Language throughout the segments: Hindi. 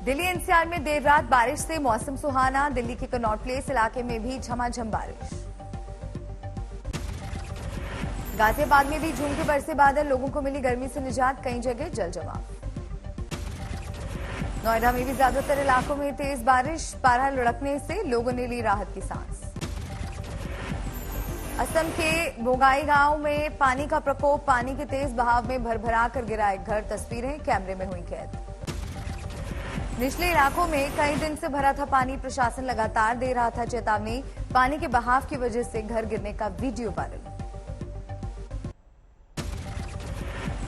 दिल्ली एनसीआर में देर रात बारिश से मौसम सुहाना। दिल्ली के कनॉट प्लेस इलाके में भी झमाझम बारिश। गाजियाबाद में भी झूम के बरसे बादल, लोगों को मिली गर्मी से निजात, कई जगह जल जमाव। नोएडा में भी ज्यादातर इलाकों में तेज बारिश, पारा लुढ़कने से लोगों ने ली राहत की सांस। असम के बोगाईगांव में पानी का प्रकोप, पानी के तेज बहाव में भरभरा कर गिरा एक घर, तस्वीरें कैमरे में हुई कैद। निचले इलाकों में कई दिन से भरा था पानी, प्रशासन लगातार दे रहा था चेतावनी। पानी के बहाव की वजह से घर गिरने का वीडियो वायरल।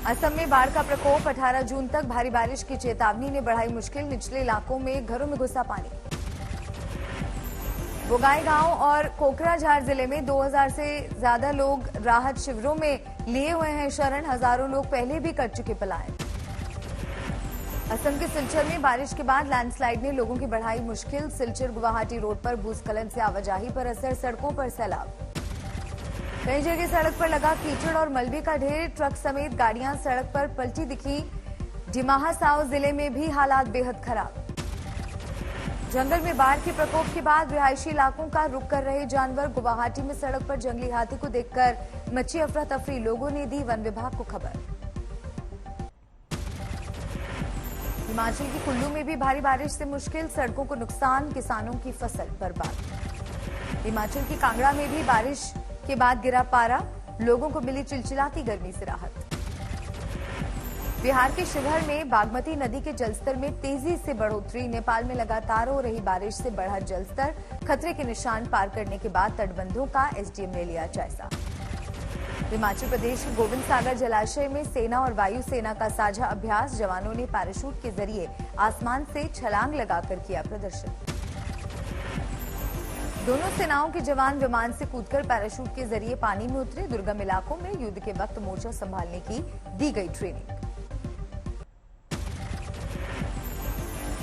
असम में बाढ़ का प्रकोप, 18 जून तक भारी बारिश की चेतावनी ने बढ़ाई मुश्किल। निचले इलाकों में घरों में घुसा पानी। बोगाईगांव और कोकराझार जिले में 2000 से ज्यादा लोग राहत शिविरों में लिए हुए हैं शरण। हजारों लोग पहले भी कर चुके पलायन। असम के सिलचर में बारिश के बाद लैंडस्लाइड ने लोगों की बढ़ाई मुश्किल। सिलचर गुवाहाटी रोड पर भूस्खलन से आवाजाही पर असर, सड़कों पर सैलाब। कई जगह सड़क पर लगा कीचड़ और मलबे का ढेर, ट्रक समेत गाड़ियां सड़क पर पलटी दिखी। डिमाहा साओ जिले में भी हालात बेहद खराब। जंगल में बाढ़ के प्रकोप के बाद रिहायशी इलाकों का रुख कर रहे जानवर। गुवाहाटी में सड़क पर जंगली हाथी को देखकर मची अफरा तफरी, लोगों ने दी वन विभाग को खबर। हिमाचल की कुल्लू में भी भारी बारिश से मुश्किल, सड़कों को नुकसान, किसानों की फसल बर्बाद। हिमाचल की कांगड़ा में भी बारिश के बाद गिरा पारा, लोगों को मिली चिलचिलाती गर्मी से राहत। बिहार के शिवहर में बागमती नदी के जलस्तर में तेजी से बढ़ोतरी। नेपाल में लगातार हो रही बारिश से बढ़ा जलस्तर, खतरे के निशान पार करने के बाद तटबंधों का एसडीएम ने लिया जायजा। हिमाचल प्रदेश के गोविंद सागर जलाशय में सेना और वायुसेना का साझा अभ्यास, जवानों ने पैराशूट के जरिए आसमान से छलांग लगाकर किया प्रदर्शन। दोनों सेनाओं के जवान विमान से कूदकर पैराशूट के जरिए पानी में उतरे। दुर्गम इलाकों में युद्ध के वक्त मोर्चा संभालने की दी गई ट्रेनिंग।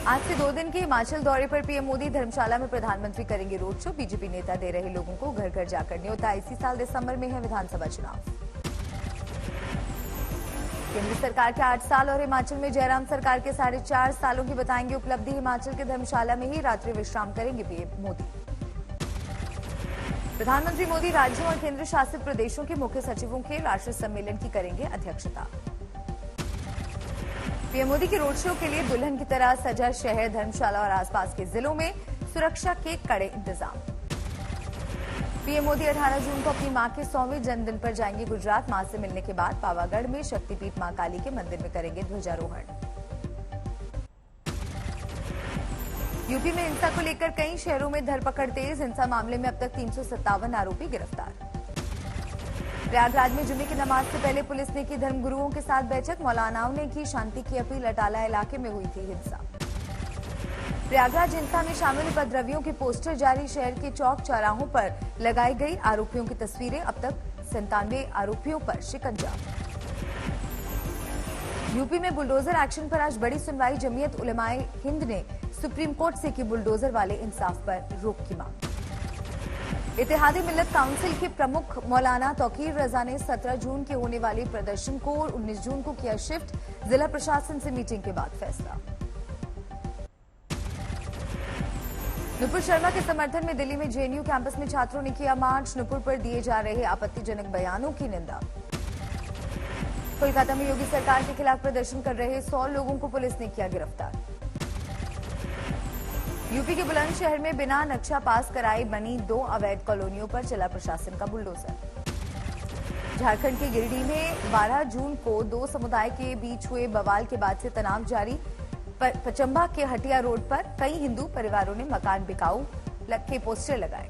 आज से 2 दिन के हिमाचल दौरे पर पीएम मोदी, धर्मशाला में प्रधानमंत्री करेंगे रोड शो। बीजेपी नेता दे रहे लोगों को घर घर जाकर न्योता। इसी साल दिसंबर में है विधानसभा चुनाव। केंद्र सरकार के 8 साल और हिमाचल में जयराम सरकार के 4.5 सालों की बताएंगे उपलब्धि। हिमाचल के धर्मशाला में ही रात्रि विश्राम करेंगे पीएम मोदी। प्रधानमंत्री मोदी राज्यों और केंद्र शासित प्रदेशों के मुख्य सचिवों के राष्ट्रीय सम्मेलन की करेंगे अध्यक्षता। पीएम मोदी के रोड शो के लिए दुल्हन की तरह सजा शहर। धर्मशाला और आसपास के जिलों में सुरक्षा के कड़े इंतजाम। पीएम मोदी 18 जून को अपनी मां के 100वें जन्मदिन पर जाएंगे गुजरात। मां से मिलने के बाद पावागढ़ में शक्तिपीठ मां काली के मंदिर में करेंगे ध्वजारोहण। यूपी में हिंसा को लेकर कई शहरों में धरपकड़ तेज। हिंसा मामले में अब तक 357 आरोपी गिरफ्तार। प्रयागराज में जुमे की नमाज से पहले पुलिस ने की धर्मगुरुओं के साथ बैठक। मौलानाओं ने की शांति की अपील। अटाला इलाके में हुई थी हिंसा। प्रयागराज हिंसा में शामिल उपद्रवियों के पोस्टर जारी। शहर के चौक चौराहों पर लगाई गई आरोपियों की तस्वीरें। अब तक 97 आरोपियों पर शिकंजा। यूपी में बुलडोजर एक्शन पर आज बड़ी सुनवाई। जमीयत उलेमाए हिंद ने सुप्रीम कोर्ट से की बुलडोजर वाले इंसाफ पर रोक की मांग। इत्तेहादी मिल्लत काउंसिल के प्रमुख मौलाना तौकीर रजा ने 17 जून के होने वाले प्रदर्शन को 19 जून को किया शिफ्ट। जिला प्रशासन से मीटिंग के बाद फैसला। नुपुर शर्मा के समर्थन में दिल्ली में जेएनयू कैंपस में छात्रों ने किया मार्च। नुपुर पर दिए जा रहे आपत्तिजनक बयानों की निंदा। कोलकाता में योगी सरकार के खिलाफ प्रदर्शन कर रहे 100 लोगों को पुलिस ने किया गिरफ्तार। यूपी के बुलंदशहर में बिना नक्शा पास कराए बनी 2 अवैध कॉलोनियों पर चला प्रशासन का बुलडोजर। झारखंड के गिरिडीह में 12 जून को 2 समुदाय के बीच हुए बवाल के बाद से तनाव जारी। पचंबा के हटिया रोड पर कई हिंदू परिवारों ने मकान बिकाऊ के पोस्टर लगाए।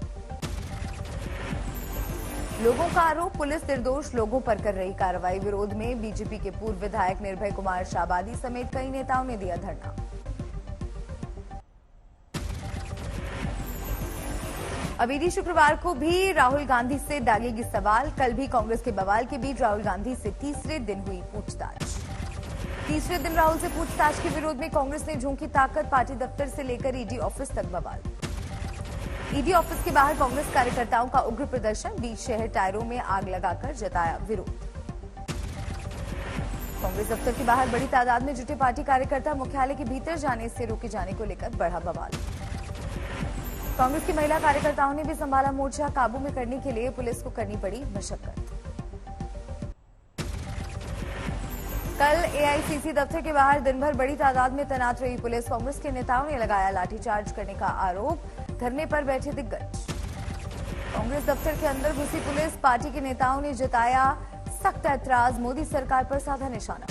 लोगों का आरोप, पुलिस निर्दोष लोगों पर कर रही कार्रवाई। विरोध में बीजेपी के पूर्व विधायक निर्भय कुमार शाबादी समेत कई नेताओं ने दिया धरना। अब ईडी शुक्रवार को भी राहुल गांधी से दागेगी सवाल। कल भी कांग्रेस के बवाल के बीच राहुल गांधी से तीसरे दिन हुई पूछताछ। तीसरे दिन राहुल से पूछताछ के विरोध में कांग्रेस ने झोंकी ताकत। पार्टी दफ्तर से लेकर ईडी ऑफिस तक बवाल। ईडी ऑफिस के बाहर कांग्रेस कार्यकर्ताओं का उग्र प्रदर्शन। बीच शहर टायरों में आग लगाकर जताया विरोध। कांग्रेस दफ्तर के बाहर बड़ी तादाद में जुटे पार्टी कार्यकर्ता मुख्यालय के भीतर जाने से रोके जाने को लेकर बढ़ा बवाल। कांग्रेस की महिला कार्यकर्ताओं ने भी संभाला मोर्चा, काबू में करने के लिए पुलिस को करनी पड़ी मशक्कत। कल एआईसीसी दफ्तर के बाहर दिन भर बड़ी तादाद में तैनात रही पुलिस। कांग्रेस के नेताओं ने लगाया लाठीचार्ज करने का आरोप, धरने पर बैठे दिग्गज। कांग्रेस दफ्तर के अंदर घुसी पुलिस, पार्टी के नेताओं ने जताया सख्त ऐतराज, मोदी सरकार पर साधा निशाना।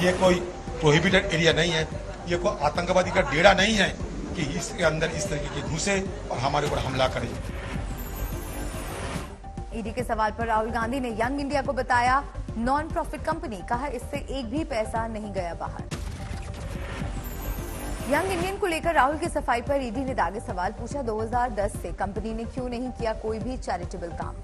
ये कोई प्रोहिबिटेड एरिया नहीं है, ये कोई आतंकवादी का डेरा नहीं है कि इसके अंदर इस तरीके के घुसे और हमारे ऊपर हमला करें। ईडी के सवाल पर राहुल गांधी ने यंग इंडिया को बताया नॉन प्रॉफिट कंपनी, कहा इससे एक भी पैसा नहीं गया बाहर। यंग इंडियन को लेकर राहुल की सफाई पर ईडी ने दागे सवाल, पूछा 2010 से कंपनी ने क्यों नहीं किया कोई भी चैरिटेबल काम।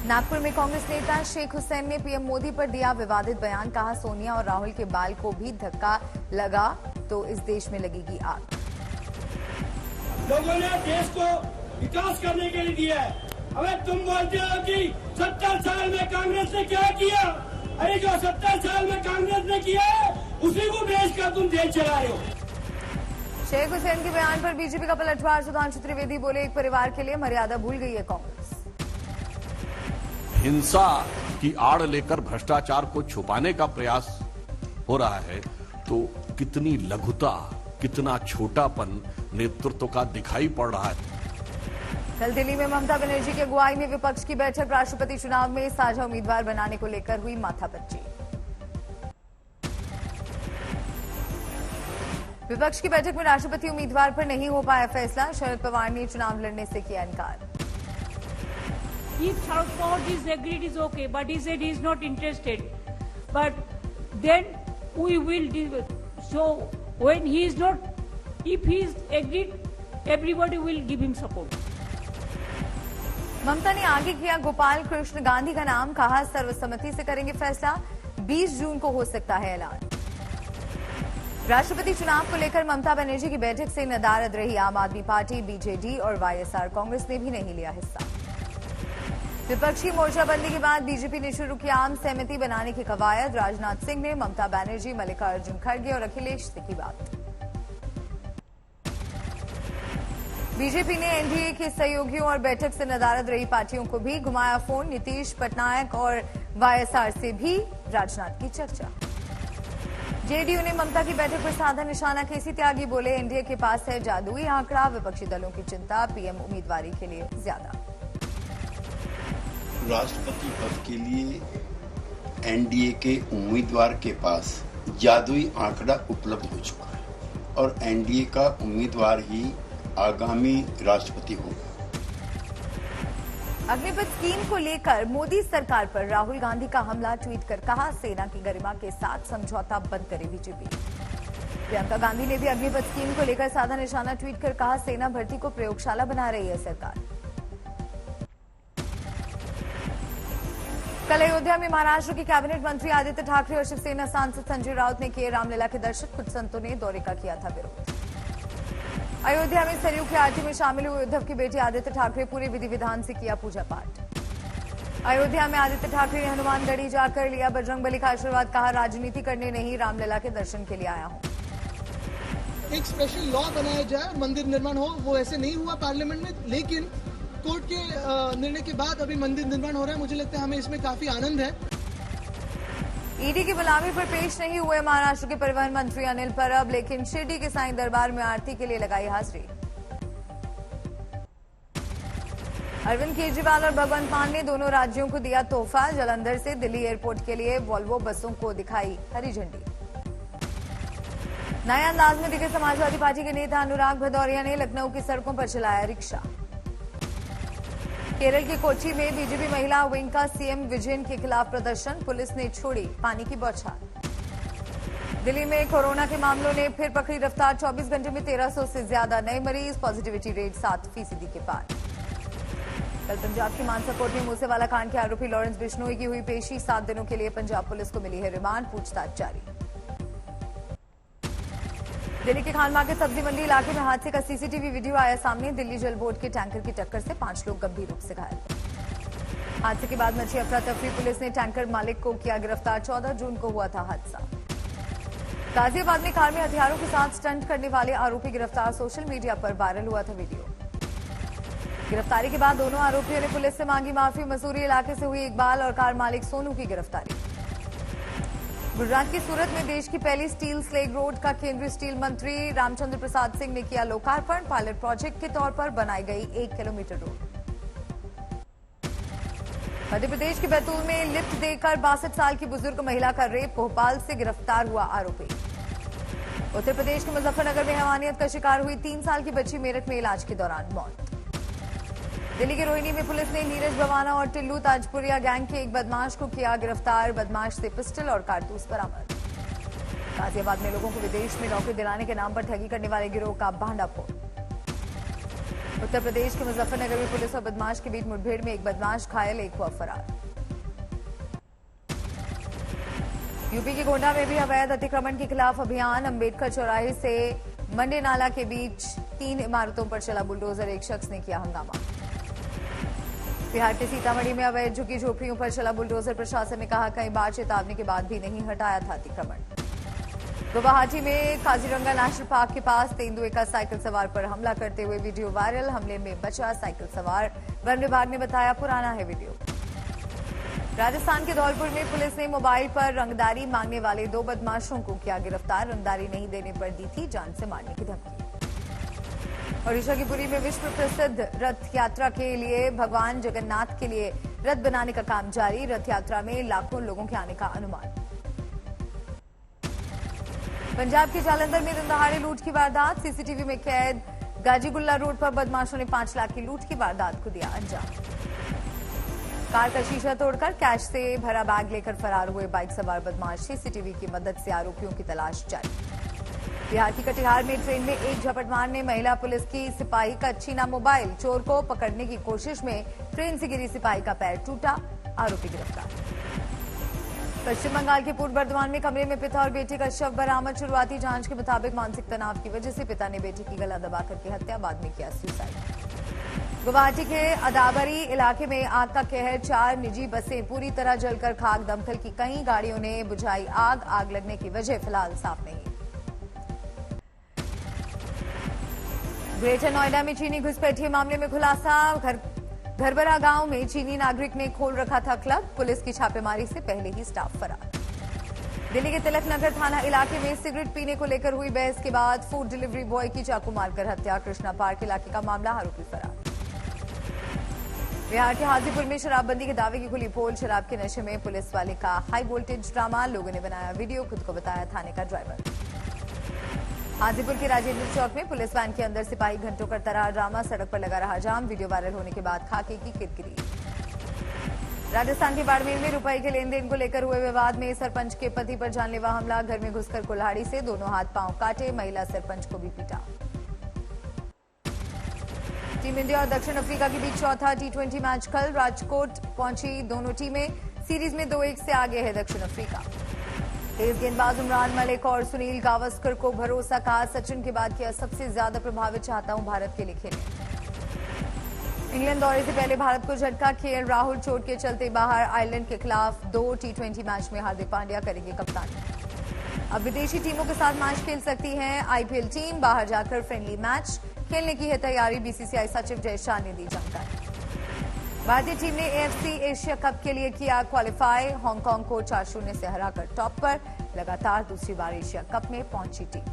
नागपुर में कांग्रेस नेता शेख हुसैन ने पीएम मोदी पर दिया विवादित बयान, कहा सोनिया और राहुल के बाल को भी धक्का लगा तो इस देश में लगेगी आग। लोगों ने देश को विकास करने के लिए दिया है, हमें तुम बोलते हो कि 70 साल में कांग्रेस ने क्या किया। अरे जो 70 साल में कांग्रेस ने किया है उसी को बेचकर तुम देश चला रहे हो। शेख हुसैन के बयान पर बीजेपी का पलटवार, सुधांशु त्रिवेदी बोले एक परिवार के लिए मर्यादा भूल गई है कांग्रेस। हिंसा की आड़ लेकर भ्रष्टाचार को छुपाने का प्रयास हो रहा है तो कितनी लघुता, कितना छोटापन नेतृत्व का दिखाई पड़ रहा है। कल दिल्ली में ममता बनर्जी की अगुवाई में विपक्ष की बैठक, राष्ट्रपति चुनाव में साझा उम्मीदवार बनाने को लेकर हुई माथापच्ची। विपक्ष की बैठक में राष्ट्रपति उम्मीदवार पर नहीं हो पाया फैसला, शरद पवार ने चुनाव लड़ने से किया इनकार। If Sharad Pawar is agreed is okay, but he said he is not interested. But then we will deal with. So when he is not, if he is agreed, everybody will give him support. ममता ने आगे किया गोपाल कृष्ण गांधी का नाम, कहा सर्वसम्मति से करेंगे फैसला, 20 जून को हो सकता है ऐलान। राष्ट्रपति चुनाव को लेकर ममता बनर्जी की बैठक से नदारद रही आम आदमी पार्टी, बीजेडी और वाईएसआर, कांग्रेस ने भी नहीं लिया हिस्सा। विपक्षी मोर्चाबंदी के बाद बीजेपी ने शुरू किया आम सहमति बनाने की कवायद, राजनाथ सिंह ने ममता बनर्जी, मल्लिकार्जुन खड़गे और अखिलेश से की बात। बीजेपी ने एनडीए के सहयोगियों और बैठक से नदारद रही पार्टियों को भी घुमाया फोन, नीतीश, पटनायक और वाईएसआर से भी राजनाथ की चर्चा। जेडीयू ने ममता की बैठक पर साधा निशाना, केसी त्यागी बोले एनडीए के पास है जादुई आंकड़ा, विपक्षी दलों की चिंता पीएम उम्मीदवारी के लिए ज्यादा। राष्ट्रपति पद के लिए एनडीए के उम्मीदवार के पास जादुई आंकड़ा उपलब्ध हो चुका है और एनडीए का उम्मीदवार ही आगामी राष्ट्रपति होगा। अग्निपथ स्कीम को लेकर मोदी सरकार पर राहुल गांधी का हमला, ट्वीट कर कहा सेना की गरिमा के साथ समझौता बंद करे बीजेपी। प्रियंका गांधी ने भी अग्निपथ स्कीम को लेकर साधा निशाना, ट्वीट कर कहा सेना भर्ती को प्रयोगशाला बना रही है सरकार। कल अयोध्या में महाराष्ट्र के कैबिनेट मंत्री आदित्य ठाकरे और शिवसेना सांसद संजय राउत ने किए रामलला के दर्शन, कुछ संतों ने दौरे का किया था विरोध। अयोध्या में सरयू की आरती में शामिल हुए उद्धव के बेटे आदित्य ठाकरे पूरे विधि विधान से किया पूजा पाठ। अयोध्या में आदित्य ठाकरे ने हनुमानगढ़ी जाकर लिया बजरंगबली का आशीर्वाद, कहा राजनीति करने नहीं रामलला के दर्शन के लिए आया हूं। एक स्पेशल लॉ बनाया जाए, मंदिर निर्माण हो, वो ऐसे नहीं हुआ पार्लियामेंट में, लेकिन कोर्ट के निर्णय के बाद अभी मंदिर निर्माण हो रहा है। मुझे लगता है हमें इसमें काफी आनंद है। ईडी की बुलावे पर पेश नहीं हुए महाराष्ट्र के परिवहन मंत्री अनिल परब, लेकिन शिरडी के साईं दरबार में आरती के लिए लगाई हाजिरी। अरविंद केजरीवाल और भगवंत मान ने दोनों राज्यों को दिया तोहफा, जालंधर से दिल्ली एयरपोर्ट के लिए वॉल्वो बसों को दिखाई हरी झंडी। नए अंदाज में दिखे समाजवादी पार्टी के नेता अनुराग भदौरिया ने लखनऊ की सड़कों पर चलाया रिक्शा। केरल के कोच्चि में बीजेपी महिला विंग का सीएम विजयन के खिलाफ प्रदर्शन, पुलिस ने छोड़ी पानी की बौछार। दिल्ली में कोरोना के मामलों ने फिर पकड़ी रफ्तार, 24 घंटे में 1300 से ज्यादा नए मरीज, पॉजिटिविटी रेट 7% के पार। कल पंजाब की मानसा कोर्ट में मूसेवाला कांड के आरोपी लॉरेंस बिश्नोई की हुई पेशी, 7 दिनों के लिए पंजाब पुलिस को मिली है रिमांड, पूछताछ जारी। दिल्ली के खान मार्केट सब्जी मंडी इलाके में हादसे का सीसीटीवी वीडियो आया सामने, दिल्ली जल बोर्ड के टैंकर की टक्कर से 5 लोग गंभीर रूप से घायल। हादसे के बाद मची अफरा तफरी, पुलिस ने टैंकर मालिक को किया गिरफ्तार। 14 जून को हुआ था हादसा। गाजियाबाद में कार में हथियारों के साथ स्टंट करने वाले आरोपी गिरफ्तार। सोशल मीडिया पर वायरल हुआ था वीडियो। गिरफ्तारी के बाद दोनों आरोपियों ने पुलिस से मांगी माफी। मसूरी इलाके से हुई इकबाल और कार मालिक सोनू की गिरफ्तारी। गुजरात की सूरत में देश की पहली स्टील स्लेग रोड का केंद्रीय स्टील मंत्री रामचंद्र प्रसाद सिंह ने किया लोकार्पण। पायलट प्रोजेक्ट के तौर पर बनाई गई 1 किलोमीटर रोड। मध्य प्रदेश के बैतूल में लिफ्ट देकर 62 साल की बुजुर्ग महिला का रेप। भोपाल से गिरफ्तार हुआ आरोपी। उत्तर प्रदेश के मुजफ्फरनगर में हैवानियत का शिकार हुई 3 साल की बच्ची, मेरठ में इलाज के दौरान मौत। दिल्ली के रोहिणी में पुलिस ने नीरज भवाना और टिल्लू ताजपुरिया गैंग के एक बदमाश को किया गिरफ्तार। बदमाश से पिस्टल और कारतूस बरामद। गाजियाबाद में लोगों को विदेश में नौकरी दिलाने के नाम पर ठगी करने वाले गिरोह का भांडाफोड़। उत्तर प्रदेश के मुजफ्फरनगर में पुलिस और बदमाश के बीच मुठभेड़ में एक बदमाश घायल, एक हुआ फरार। यूपी के गोंडा में भी अवैध अतिक्रमण के खिलाफ अभियान। अंबेडकर चौराहे से मंडे नाला के बीच 3 इमारतों पर चला बुलडोजर, एक शख्स ने किया हंगामा। बिहार के सीतामढ़ी में अवैध झुग्गी झोपड़ियों पर चला बुलडोजर। प्रशासन ने कहा कई बार चेतावनी के बाद भी नहीं हटाया था अतिक्रमण। गुवाहाटी में काजीरंगा नेशनल पार्क के पास तेंदुए का साइकिल सवार पर हमला करते हुए वीडियो वायरल। हमले में बचा साइकिल सवार, वन विभाग ने बताया पुराना है वीडियो। राजस्थान के धौलपुर में पुलिस ने मोबाइल पर रंगदारी मांगने वाले 2 बदमाशों को किया गिरफ्तार। रंगदारी नहीं देने पर दी थी जान से मारने की धमकी। ओडिशा की पुरी में विश्व प्रसिद्ध रथ यात्रा के लिए भगवान जगन्नाथ के लिए रथ बनाने का काम जारी। रथ यात्रा में लाखों लोगों के आने का अनुमान। पंजाब के जालंधर में दिन दहाड़े लूट की वारदात, सीसीटीवी में कैद। गाजीगुल्ला रोड पर बदमाशों ने 5 लाख की लूट की वारदात को दिया अंजाम। कार का शीशा तोड़कर कैश से भरा बैग लेकर फरार हुए बाइक सवार बदमाश। सीसीटीवी की मदद से आरोपियों की तलाश जारी। बिहार की कटिहार में ट्रेन में एक झपट मारने महिला पुलिस की सिपाही का छीना मोबाइल। चोर को पकड़ने की कोशिश में ट्रेन से गिरी सिपाही का पैर टूटा, आरोपी गिरफ्तार। पश्चिम बंगाल के पूर्व बर्धमान में कमरे में पिता और बेटे का शव बरामद। शुरुआती जांच के मुताबिक मानसिक तनाव की वजह से पिता ने बेटे की गला दबाकर की हत्या, बाद में किया सुसाइड। गुवाहाटी के अदाबरी इलाके में आग का कहर। 4 निजी बसें पूरी तरह जलकर खाक। दमकल की कई गाड़ियों ने बुझाई आग। आग लगने की वजह फिलहाल साफ नहीं। ग्रेटर नोएडा में चीनी घुसपैठिए मामले में खुलासा। घरबरा गांव में चीनी नागरिक ने खोल रखा था क्लब। पुलिस की छापेमारी से पहले ही स्टाफ फरार। दिल्ली के तिलक नगर थाना इलाके में सिगरेट पीने को लेकर हुई बहस के बाद फूड डिलीवरी बॉय की चाकू मारकर हत्या। कृष्णा पार्क इलाके का मामला, आरोपी फरार। बिहार के हाजीपुर में शराबबंदी के दावे की खुली पोल। शराब के नशे में पुलिस वाले का हाई वोल्टेज ड्रामा। लोगों ने बनाया वीडियो, खुद को बताया थाने का ड्राइवर। हाजीपुर के राजेंद्र चौक में पुलिस वैन के अंदर सिपाही घंटों करता रहा ड्रामा। सड़क पर लगा रहा जाम। वीडियो वायरल होने के बाद खाके की किरकिरी। राजस्थान के बाड़मेर में रुपए के लेन देन को लेकर हुए विवाद में सरपंच के पति पर जानलेवा हमला। घर में घुसकर कुल्हाड़ी से दोनों हाथ पांव काटे। महिला सरपंच को भी पीटा। टीम इंडिया और दक्षिण अफ्रीका के बीच चौथा T20 मैच कल। राजकोट पहुंची दोनों टीमें। सीरीज में 2-1 से आगे है दक्षिण अफ्रीका। तेज गेंदबाज उमरान मलिक और सुनील गावस्कर को भरोसा। कहा सचिन के बाद किया सबसे ज्यादा प्रभावित चाहता हूं भारत के लिए खेलने। इंग्लैंड दौरे से पहले भारत को झटका। केएल राहुल चोट के चलते बाहर। आयरलैंड के खिलाफ 2 T20 मैच में हार्दिक पांड्या करेंगे कप्तानी। अब विदेशी टीमों के साथ मैच खेल सकती है IPL टीम। बाहर जाकर फ्रेंडली मैच खेलने की है तैयारी। BCCI सचिव जय शाह ने दी जानकारी। भारतीय टीम ने AFC एशिया कप के लिए किया क्वालिफाई। हांगकांग को 4-0 से हराकर टॉप पर। लगातार दूसरी बार एशिया कप में पहुंची टीम।